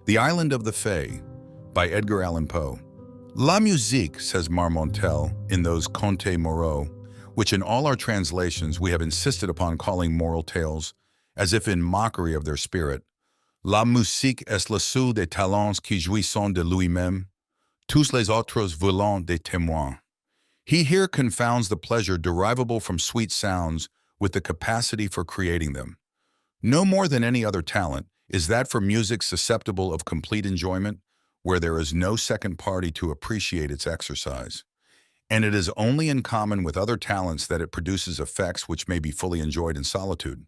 The Island of the Fae by Edgar Allan Poe. La musique, says Marmontel in those Contes moraux, which in all our translations we have insisted upon calling moral tales, as if in mockery of their spirit. La musique est le seul des talents qui jouissent de lui-même, tous les autres voulants des témoins. He here confounds the pleasure derivable from sweet sounds with the capacity for creating them. No more than any other talent is that for music susceptible of complete enjoyment, where there is no second party to appreciate its exercise. And it is only in common with other talents that it produces effects which may be fully enjoyed in solitude.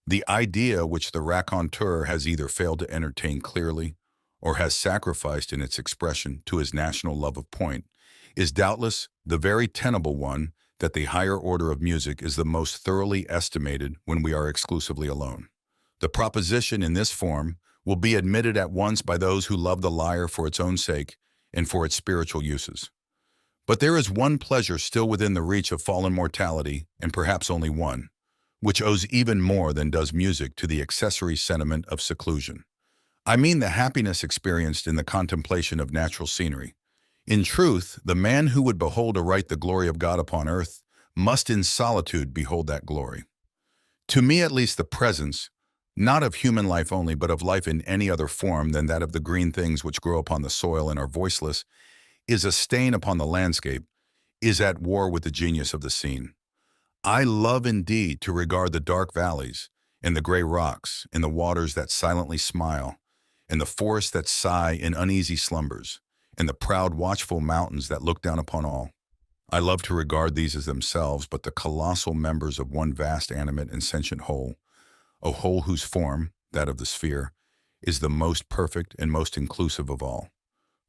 The idea which the raconteur has either failed to entertain clearly or has sacrificed in its expression to his national love of point is doubtless the very tenable one that the higher order of music is the most thoroughly estimated when we are exclusively alone. The proposition in this form will be admitted at once by those who love the lyre for its own sake and for its spiritual uses. But there is one pleasure still within the reach of fallen mortality, and perhaps only one, which owes even more than does music to the accessory sentiment of seclusion. I mean the happiness experienced in the contemplation of natural scenery. In truth, the man who would behold aright the glory of God upon earth must in solitude behold that glory. To me at least the presence, not of human life only, but of life in any other form than that of the green things which grow upon the soil and are voiceless, is a stain upon the landscape, is at war with the genius of the scene. I love indeed to regard the dark valleys, and the gray rocks, and the waters that silently smile, and the forests that sigh in uneasy slumbers, and the proud watchful mountains that look down upon all. I love to regard these as themselves but the colossal members of one vast animate and sentient whole, a whole whose form, that of the sphere, is the most perfect and most inclusive of all,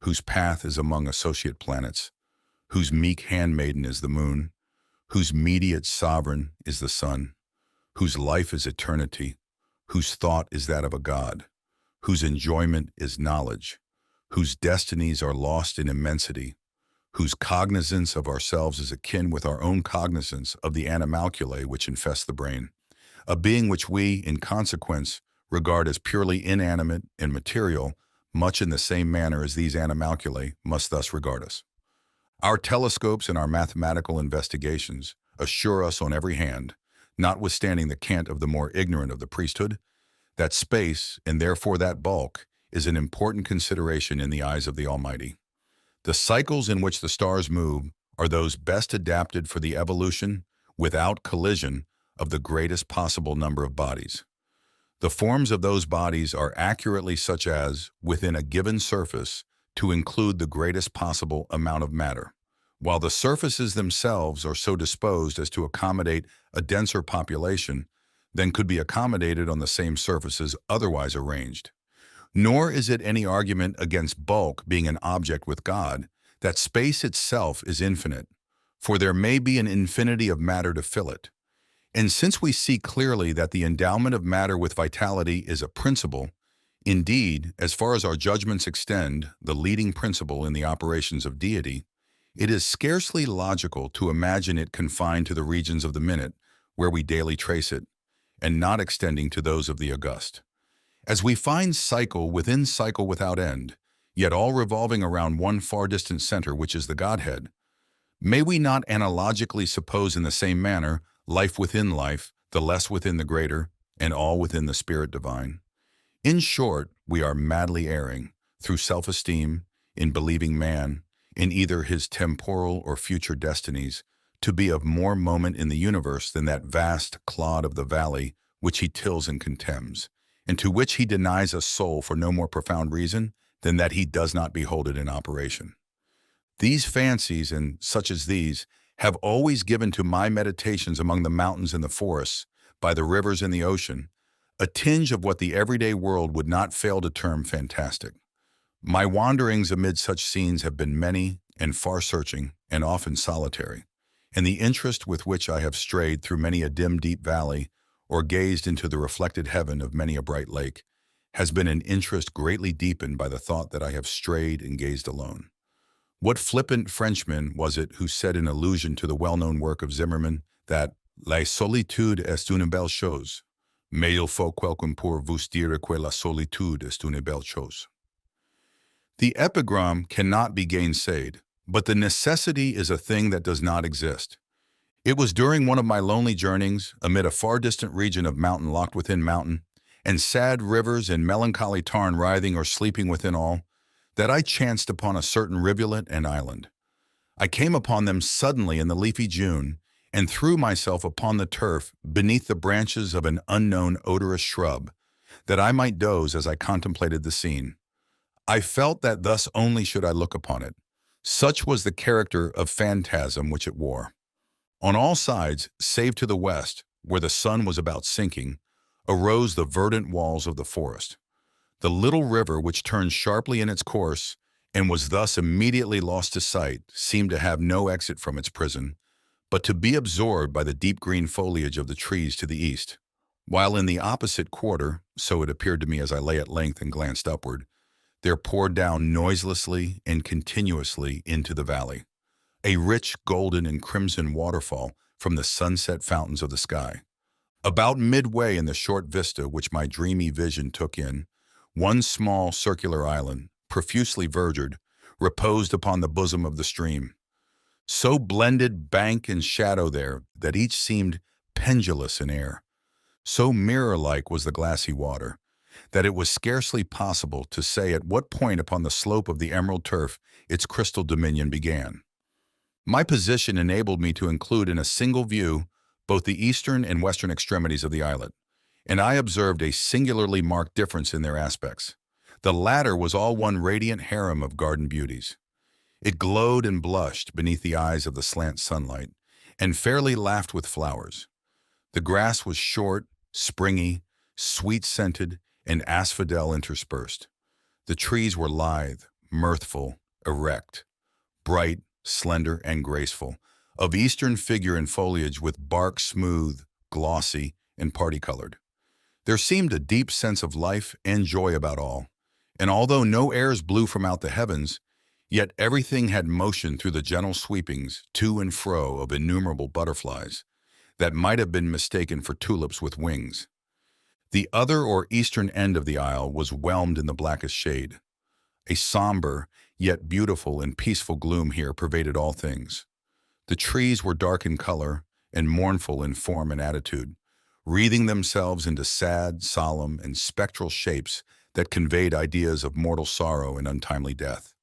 whose path is among associate planets, whose meek handmaiden is the moon, whose mediate sovereign is the sun, whose life is eternity, whose thought is that of a god, whose enjoyment is knowledge, whose destinies are lost in immensity, whose cognizance of ourselves is akin with our own cognizance of the animalculae which infest the brain, a being which we, in consequence, regard as purely inanimate and material, much in the same manner as these animalculae must thus regard us. Our telescopes and our mathematical investigations assure us on every hand, notwithstanding the cant of the more ignorant of the priesthood, that space, and therefore that bulk, is an important consideration in the eyes of the Almighty. The cycles in which the stars move are those best adapted for the evolution, without collision, of the greatest possible number of bodies. The forms of those bodies are accurately such as, within a given surface, to include the greatest possible amount of matter, while the surfaces themselves are so disposed as to accommodate a denser population than could be accommodated on the same surfaces otherwise arranged. Nor is it any argument against bulk being an object with God that space itself is infinite, for there may be an infinity of matter to fill it. And since we see clearly that the endowment of matter with vitality is a principle, indeed, as far as our judgments extend, the leading principle in the operations of deity, it is scarcely logical to imagine it confined to the regions of the minute, where we daily trace it, and not extending to those of the august. As we find cycle without end, yet all revolving around one far distant center, which is the Godhead, may we not analogically suppose in the same manner life within life, the less within the greater, and all within the Spirit divine? In short, we are madly erring, through self-esteem, in believing man, in either his temporal or future destinies, to be of more moment in the universe than that vast clod of the valley which he tills and contemns, and to which he denies a soul for no more profound reason than that he does not behold it in operation. These fancies, and such as these, have always given to my meditations among the mountains and the forests, by the rivers and the ocean, a tinge of what the everyday world would not fail to term fantastic. My wanderings amid such scenes have been many and far-searching, and often solitary, and the interest with which I have strayed through many a dim, deep valley, or gazed into the reflected heaven of many a bright lake, has been an interest greatly deepened by the thought that I have strayed and gazed alone. What flippant Frenchman was it who said in allusion to the well-known work of Zimmermann that La solitude est une belle chose, mais il faut quelqu'un pour vous dire que la solitude est une belle chose? The epigram cannot be gainsaid, but the necessity is a thing that does not exist. It was during one of my lonely journeyings, amid a far distant region of mountain locked within mountain, and sad rivers and melancholy tarn writhing or sleeping within all, that I chanced upon a certain rivulet and island. I came upon them suddenly in the leafy June, and threw myself upon the turf beneath the branches of an unknown odorous shrub, that I might doze as I contemplated the scene. I felt that thus only should I look upon it. Such was the character of phantasm which it wore. On all sides, save to the west, where the sun was about sinking, arose the verdant walls of the forest. The little river which turned sharply in its course, and was thus immediately lost to sight, seemed to have no exit from its prison, but to be absorbed by the deep green foliage of the trees to the east, while in the opposite quarter, so it appeared to me as I lay at length and glanced upward, there poured down noiselessly and continuously into the valley a rich golden and crimson waterfall from the sunset fountains of the sky. About midway in the short vista which my dreamy vision took in, one small circular island, profusely verdured, reposed upon the bosom of the stream. So blended bank and shadow there that each seemed pendulous in air. So mirror-like was the glassy water, that it was scarcely possible to say at what point upon the slope of the emerald turf its crystal dominion began. My position enabled me to include in a single view both the eastern and western extremities of the islet, and I observed a singularly marked difference in their aspects. The latter was all one radiant harem of garden beauties. It glowed and blushed beneath the eyes of the slant sunlight, and fairly laughed with flowers. The grass was short, springy, sweet-scented, and asphodel interspersed. The trees were lithe, mirthful, erect, bright, slender, and graceful, of eastern figure and foliage with bark smooth, glossy, and party-colored. There seemed a deep sense of life and joy about all, and although no airs blew from out the heavens, yet everything had motion through the gentle sweepings to and fro of innumerable butterflies that might have been mistaken for tulips with wings. The other or eastern end of the isle was whelmed in the blackest shade. A somber, yet beautiful and peaceful gloom here pervaded all things. The trees were dark in color and mournful in form and attitude, wreathing themselves into sad, solemn, and spectral shapes that conveyed ideas of mortal sorrow and untimely death.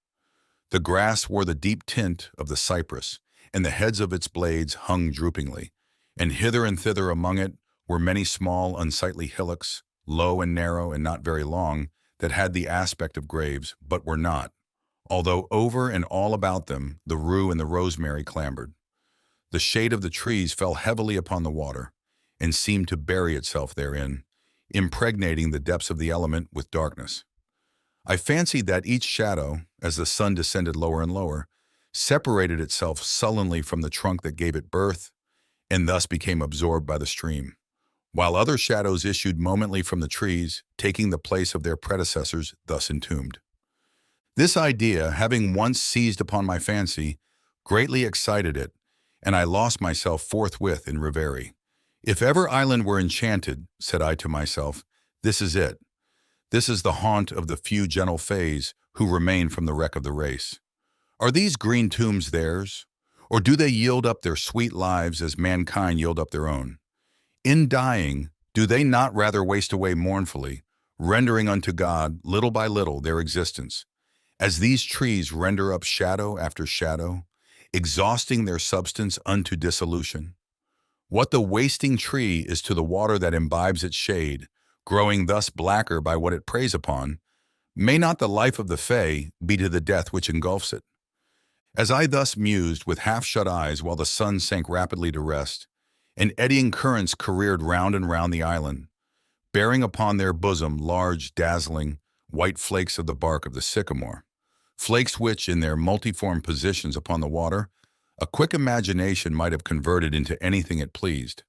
The grass wore the deep tint of the cypress, and the heads of its blades hung droopingly, and hither and thither among it were many small, unsightly hillocks, low and narrow and not very long, that had the aspect of graves, but were not, although over and all about them the rue and the rosemary clambered. The shade of the trees fell heavily upon the water, and seemed to bury itself therein, impregnating the depths of the element with darkness. I fancied that each shadow, as the sun descended lower and lower, separated itself sullenly from the trunk that gave it birth, and thus became absorbed by the stream, while other shadows issued momently from the trees, taking the place of their predecessors thus entombed. This idea, having once seized upon my fancy, greatly excited it, and I lost myself forthwith in reverie. If ever island were enchanted, said I to myself, this is it. This is the haunt of the few gentle fays who remain from the wreck of the race. Are these green tombs theirs, or do they yield up their sweet lives as mankind yield up their own? In dying, do they not rather waste away mournfully, rendering unto God, little by little, their existence, as these trees render up shadow after shadow, exhausting their substance unto dissolution? What the wasting tree is to the water that imbibes its shade, growing thus blacker by what it preys upon, may not the life of the Fae be to the death which engulfs it? As I thus mused with half-shut eyes while the sun sank rapidly to rest, and eddying currents careered round and round the island, bearing upon their bosom large, dazzling, white flakes of the bark of the sycamore, flakes which, in their multiform positions upon the water, a quick imagination might have converted into anything it pleased.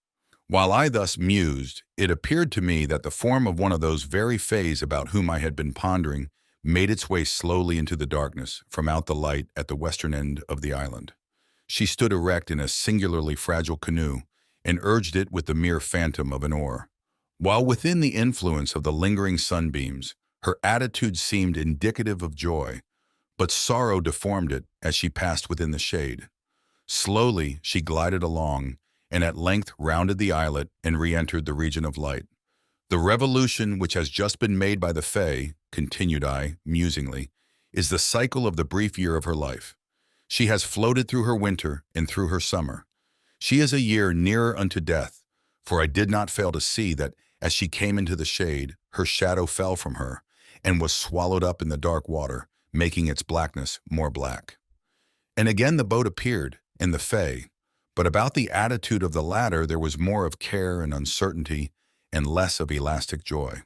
While I thus mused, it appeared to me that the form of one of those very fays about whom I had been pondering made its way slowly into the darkness from out the light at the western end of the island. She stood erect in a singularly fragile canoe and urged it with the mere phantom of an oar. While within the influence of the lingering sunbeams, her attitude seemed indicative of joy, but sorrow deformed it as she passed within the shade. Slowly she glided along, and at length rounded the islet and re-entered the region of light. The revolution which has just been made by the Fae, continued I, musingly, is the cycle of the brief year of her life. She has floated through her winter and through her summer. She is a year nearer unto death, for I did not fail to see that as she came into the shade, her shadow fell from her, and was swallowed up in the dark water, making its blackness more black. And again the boat appeared, and the Fae, but about the attitude of the latter there was more of care and uncertainty, and less of elastic joy.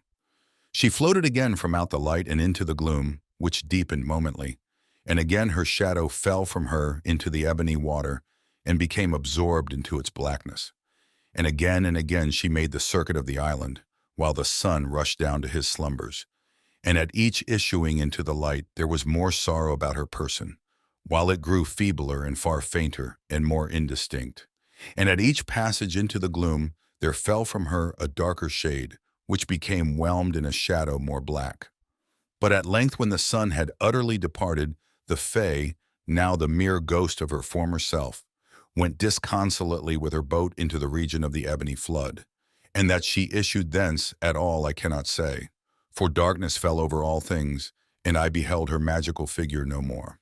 She floated again from out the light and into the gloom, which deepened momently, and again her shadow fell from her into the ebony water, and became absorbed into its blackness. And again she made the circuit of the island, while the sun rushed down to his slumbers. And at each issuing into the light there was more sorrow about her person, while it grew feebler and far fainter and more indistinct. And at each passage into the gloom there fell from her a darker shade, which became whelmed in a shadow more black. But at length when the sun had utterly departed, the Fae, now the mere ghost of her former self, went disconsolately with her boat into the region of the ebony flood. And that she issued thence at all I cannot say, for darkness fell over all things, and I beheld her magical figure no more.